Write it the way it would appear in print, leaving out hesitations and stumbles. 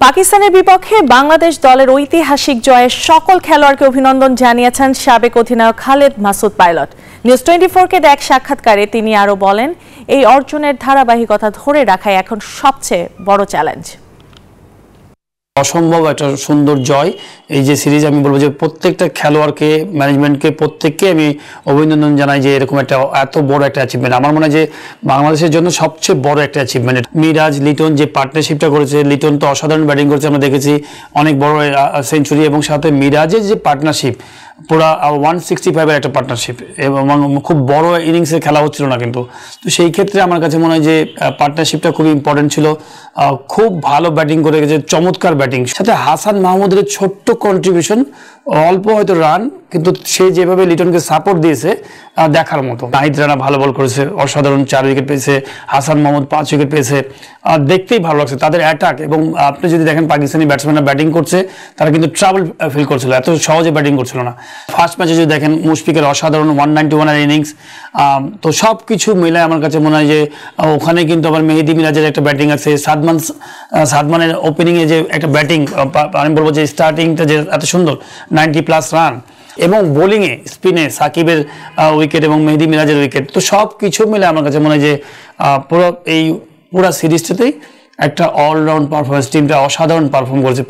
পাকিস্তানের বিপক্ষে বাংলাদেশ দলের ঐতিহাসিক জয়ে সকল খেলোয়াড়কে অভিনন্দন জানিয়েছেন সাবেক অধিনায়ক খালেদ মাসুদ পাইলট। নিউজ 24-কে এক সাক্ষাৎকারে তিনি আরও বলেন, এই অর্জনের ধারাবাহিকতা ধরে রাখাই এখন সবচেয়ে বড় চ্যালেঞ্জ। অসম্ভব একটা সুন্দর জয় এই যে সিরিজ। আমি বলবো যে প্রত্যেকটা খেলোয়াড়কে, ম্যানেজমেন্টকে, প্রত্যেককে আমি অভিনন্দন জানাই যে এরকম একটা এত বড় একটা অ্যাচিভমেন্ট। আমার মনে হয় যে বাংলাদেশের জন্য সবচেয়ে বড় একটা অ্যাচিভমেন্ট। মিরাজ লিটন যে পার্টনারশিপটা করেছে, লিটন তো অসাধারণ ব্যাটিং করেছে, আমরা দেখেছি অনেক বড় সেঞ্চুরি, এবং সাথে মিরাজের যে পার্টনারশিপ পুরা 165-এর একটা পার্টনারশিপ, এবং খুব বড় ইনিংসে খেলা হচ্ছিল না কিন্তু। তো সেই ক্ষেত্রে আমার কাছে মনে হয় যে পার্টনারশিপটা খুব ইম্পর্টেন্ট ছিল। খুব ভালো ব্যাটিং করে গেছে, চমৎকার ব্যাটিং। সাথে হাসান মাহমুদের ছোট্ট কন্ট্রিবিউশন, অল্প হয়তো রান, কিন্তু সে যেভাবে লিটনকে সাপোর্ট দিয়েছে দেখার মতো। নাহিদ রানা ভালো বল করেছে, অসাধারণ 4 উইকেট পেয়েছে। হাসান মাহমুদ 5 উইকেট পেয়েছে। দেখতেই ভালো লাগছে তাদের অ্যাটাক। এবং আপনি যদি দেখেন পাকিস্তানি ব্যাটসম্যানরা ব্যাটিং করছে, তারা কিন্তু ট্রাবল ফিল করছিল, এত সহজে ব্যাটিং করছিল না। ফার্স্ট ম্যাচে যদি দেখেন মুশফিকের অসাধারণ 191-এর ইনিংস। তো সব কিছু মিলে আমার কাছে মনে হয় যে ওখানে কিন্তু আবার মেহেদি মিরাজের একটা ব্যাটিং আছে, সাদমানের ওপেনিংয়ে যে একটা ব্যাটিং, আমি বলবো যে স্টার্টিংটা যে এত সুন্দর, 90+ রান, এবং বোলিংয়ে স্পিনে সাকিবের উইকেট এবং মেহেদি মিরাজের উইকেট। তো সব কিছু মিলে আমার কাছে মনে হয় যে পুরো সিরিজটাতেই একটা অলরাউন্ড পারফরমেন্স, টিমটা অসাধারণ পারফর্ম করেছে।